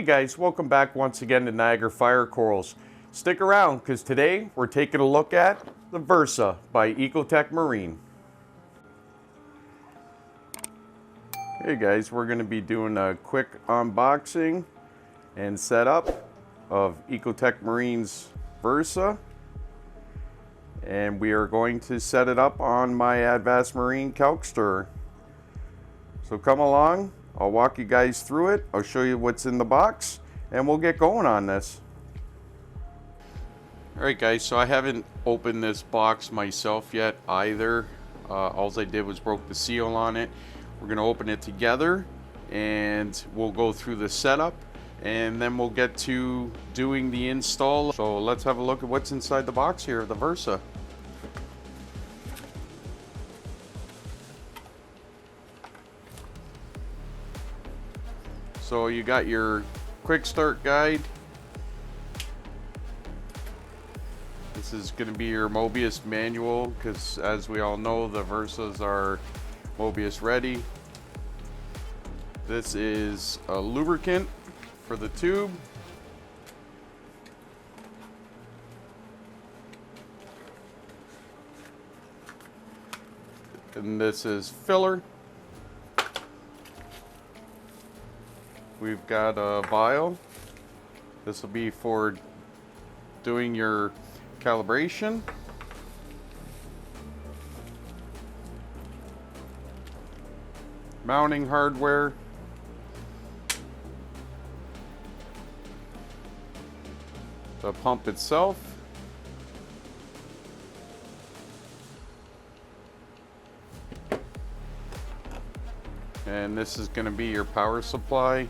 Hey guys, welcome back once again to Niagara Fire Corals. Stick around because today we're taking a look at the Versa by Ecotech Marine. Hey guys, we're going to be doing a quick unboxing and setup of Ecotech Marine's Versa. And we are going to set it up on my Advanced Marine kalkstirrer. So come along, I'll walk you guys through it, I'll show you what's in the box, and we'll get going on this. Alright guys, so I haven't opened this box myself yet either. All I did was broke the seal on it. We're going to open it together and we'll go through the setup and then we'll get to doing the install. So let's have a look at what's inside the box here of the Versa. So you got your quick start guide. This is going to be your Mobius manual because as we all know the Versas are Mobius ready. This is a lubricant for the tube. And this is filler. We've got a vial. This will be for doing your calibration. Mounting hardware. The pump itself. And this is going to be your power supply.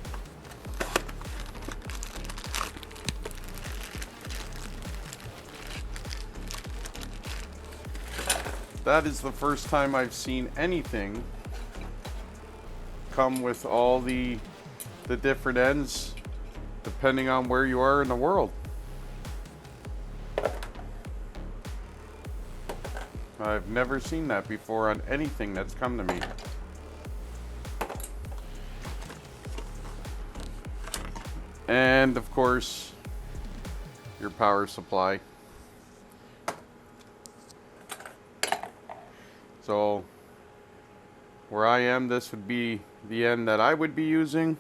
That is the first time I've seen anything come with all the different ends depending on where you are in the world. I've never seen that before on anything that's come to me. And of course, your power supply. So where I am, this would be the end that I would be using.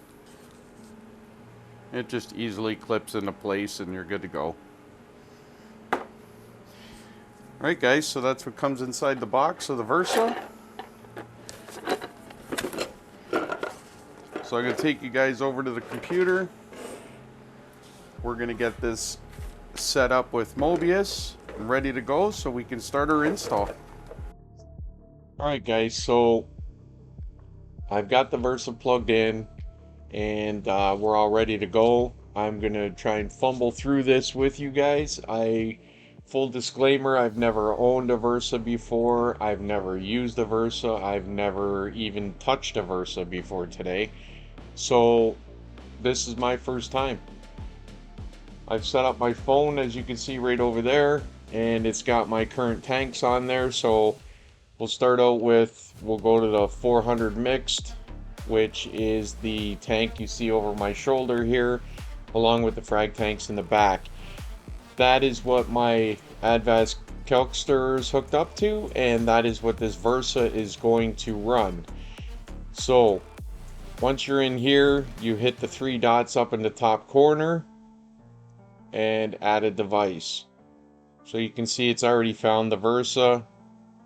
It just easily clips into place and you're good to go. Alright guys, so that's what comes inside the box of the Versa. So I'm going to take you guys over to the computer. We're going to get this set up with Mobius and ready to go so we can start our install. Alright guys, so I've got the Versa plugged in and we're all ready to go. I'm going to try and fumble through this with you guys. Full disclaimer, I've never owned a Versa before. I've never used a Versa. I've never even touched a Versa before today. So this is my first time. I've set up my phone, as you can see right over there, and it's got my current tanks on there. So we'll start out with, we'll go to the 400 mixed, which is the tank you see over my shoulder here, along with the frag tanks in the back. That is what my Advanced kalkstirrer is hooked up to, and that is what this Versa is going to run. So once you're in here, you hit the three dots up in the top corner and add a device. So you can see it's already found the Versa.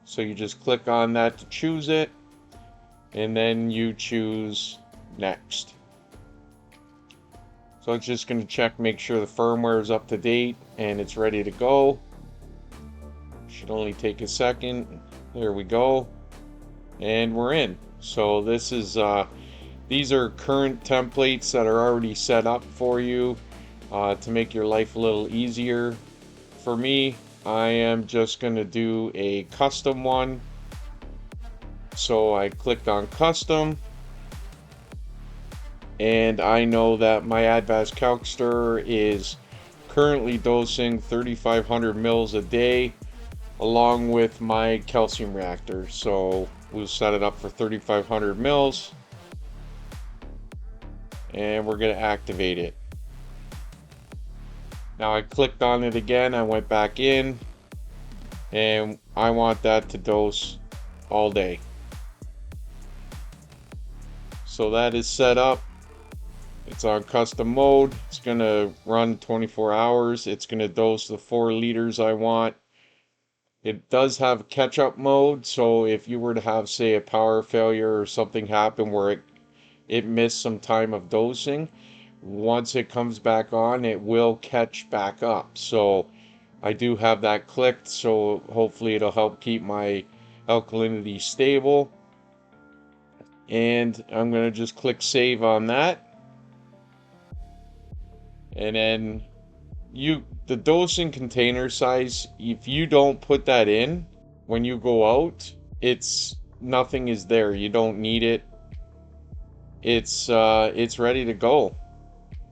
So you just click on that to choose it, and then you choose next. So it's just going to check, make sure the firmware is up to date and it's ready to go. Should only take a second. There we go. And we're in. So this is these are current templates that are already set up for you to make your life a little easier. For me, I am just going to do a custom one. So I clicked on custom. And I know that my Advanced kalkstirrer is currently dosing 3,500 mils a day along with my calcium reactor. So we'll set it up for 3,500 mils. and we're going to activate it. Now I clicked on it again, I went back in, and I want that to dose all day. So that is set up. It's on custom mode. It's going to run 24 hours. It's going to dose the 4 liters I want. It does have catch-up mode, so if you were to have, say, a power failure or something happen where it missed some time of dosing, once it comes back on, it will catch back up. So I do have that clicked, so hopefully it'll help keep my alkalinity stable. And I'm going to just click save on that. And then the dosing container size, if you don't put that in when you go out, nothing is there. You don't need it. It's ready to go.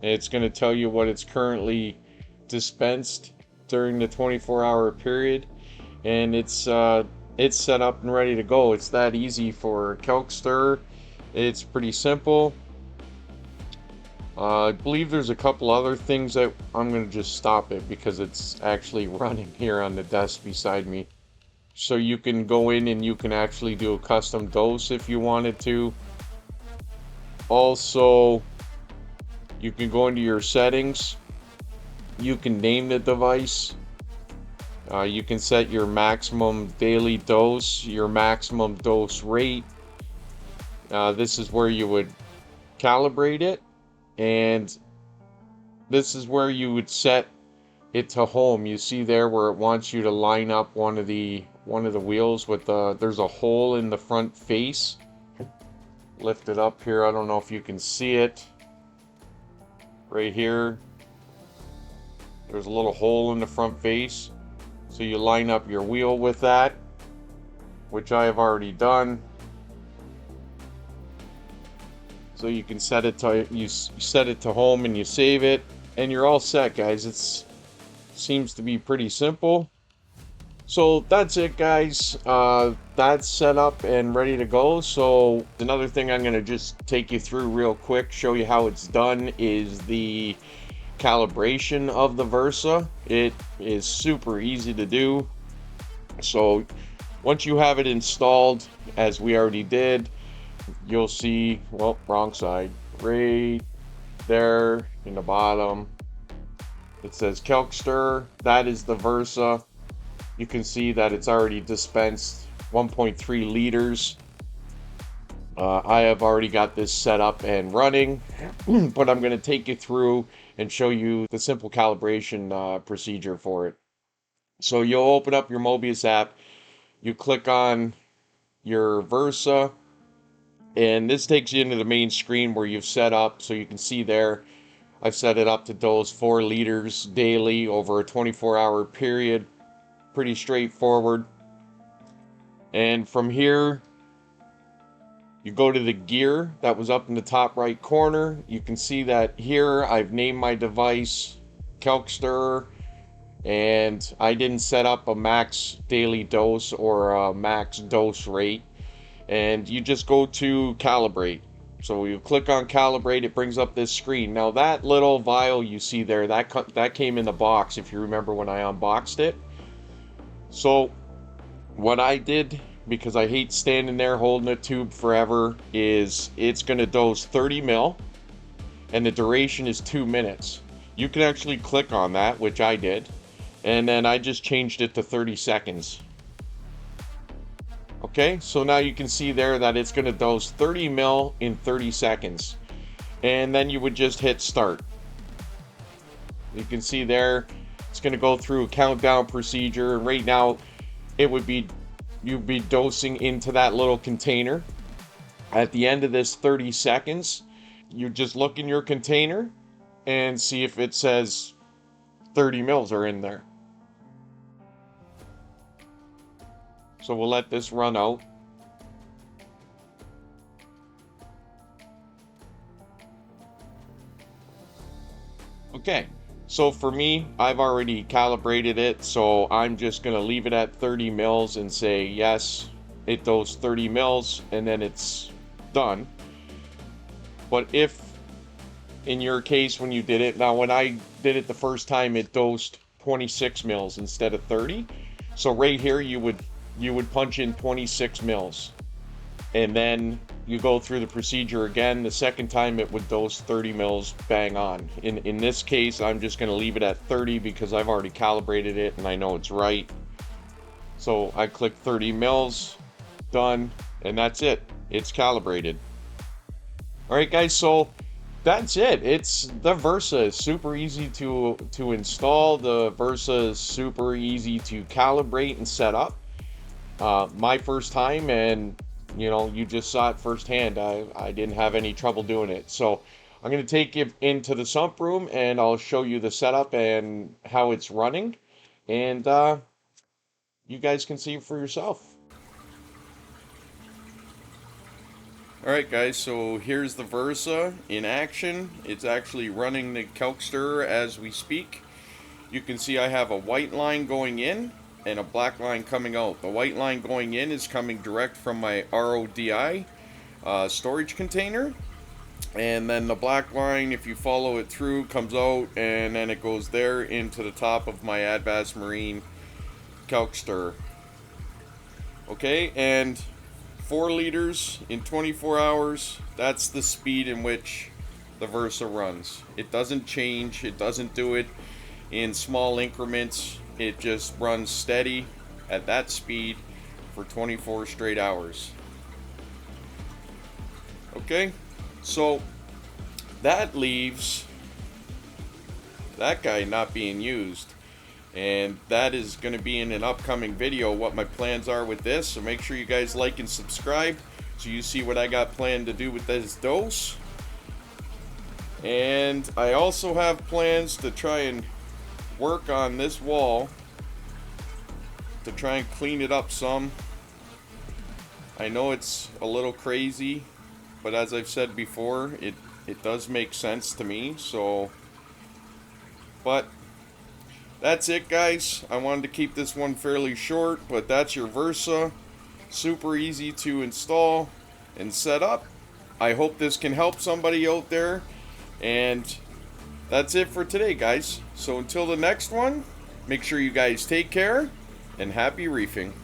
It's going to tell you what it's currently dispensed during the 24-hour period, and it's set up and ready to go. It's that easy for kalkstirrer. It's pretty simple. I believe there's a couple other things that I'm going to just stop it because it's actually running here on the desk beside me. So you can go in and you can actually do a custom dose if you wanted to. Also, you can go into your settings. You can name the device. You can set your maximum daily dose, your maximum dose rate. This is where you would calibrate it, and this is where you would set it to home. You see there where it wants you to line up one of the wheels with there's a hole in the front face. Lift it up here. I don't know if you can see it. Right here, there's a little hole in the front face. So you line up your wheel with that, which I have already done. So you can set it to home and you save it, and you're all set, guys. It seems to be pretty simple. So that's it, guys. That's set up and ready to go. So another thing I'm going to just take you through real quick, show you how it's done, is the calibration of the Versa. It is super easy to do. So once you have it installed, as we already did, you'll see, well, wrong side, right there in the bottom, it says kalkstirrer. That is the Versa. You can see that it's already dispensed 1.3 liters. I have already got this set up and running, but I'm going to take you through and show you the simple calibration procedure for it. So you'll open up your Mobius app, you click on your Versa, and this takes you into the main screen where you've set up. So you can see there, I've set it up to dose 4 liters daily over a 24-hour period. Pretty straightforward. And from here, you go to the gear that was up in the top right corner. You can see that here I've named my device kalkstirrer, and I didn't set up a max daily dose or a max dose rate. And you just go to calibrate. So you click on calibrate, it brings up this screen. Now that little vial you see there, that came in the box if you remember when I unboxed it. So what I did, because I hate standing there holding a tube forever, is it's going to dose 30 mil and the duration is 2 minutes. You can actually click on that, which I did, and then I just changed it to 30 seconds. Okay, so now you can see there that it's going to dose 30 mil in 30 seconds. And then you would just hit start. You can see there, it's going to go through a countdown procedure. And right now, you'd be dosing into that little container. At the end of this 30 seconds, you just look in your container and see if it says 30 mils are in there. So we'll let this run out. Okay, so for me, I've already calibrated it, so I'm just going to leave it at 30 mils and say, yes, it dosed 30 mils, and then it's done. But if in your case when you did it. Now, when I did it the first time, it dosed 26 mils instead of 30. So right here, you would punch in 26 mils, and then you go through the procedure again. The second time, it would dose 30 mils bang on. In this case, I'm just going to leave it at 30 because I've already calibrated it and I know it's right. So I click 30 mils, done, and that's it. It's calibrated. All right, guys, so that's it. It's the Versa is super easy to install. The Versa is super easy to calibrate and set up. My first time, and you just saw it firsthand. I didn't have any trouble doing it. So I'm going to take you into the sump room and I'll show you the setup and how it's running, and you guys can see for yourself. Alright guys, so here's the Versa in action. It's actually running the kalkstirrer as we speak. You can see I have a white line going in and a black line coming out. The white line going in is coming direct from my RODI storage container. And then the black line, if you follow it through, comes out and then it goes there into the top of my Advast Marine kalkstirrer. Okay, and 4 liters in 24 hours, that's the speed in which the Versa runs. It doesn't change, it doesn't do it in small increments, it just runs steady at that speed for 24 straight hours. Okay, so that leaves that guy not being used. And that is going to be in an upcoming video, what my plans are with this. So make sure you guys like and subscribe so you see what I got planned to do with this dose. And I also have plans to try and work on this wall to try and clean it up some. I know it's a little crazy, but as I've said before, it does make sense to me. So, but that's it, guys. I wanted to keep this one fairly short, but that's your Versa. Super easy to install and set up. I hope this can help somebody out there. And that's it for today, guys. So until the next one, make sure you guys take care and happy reefing.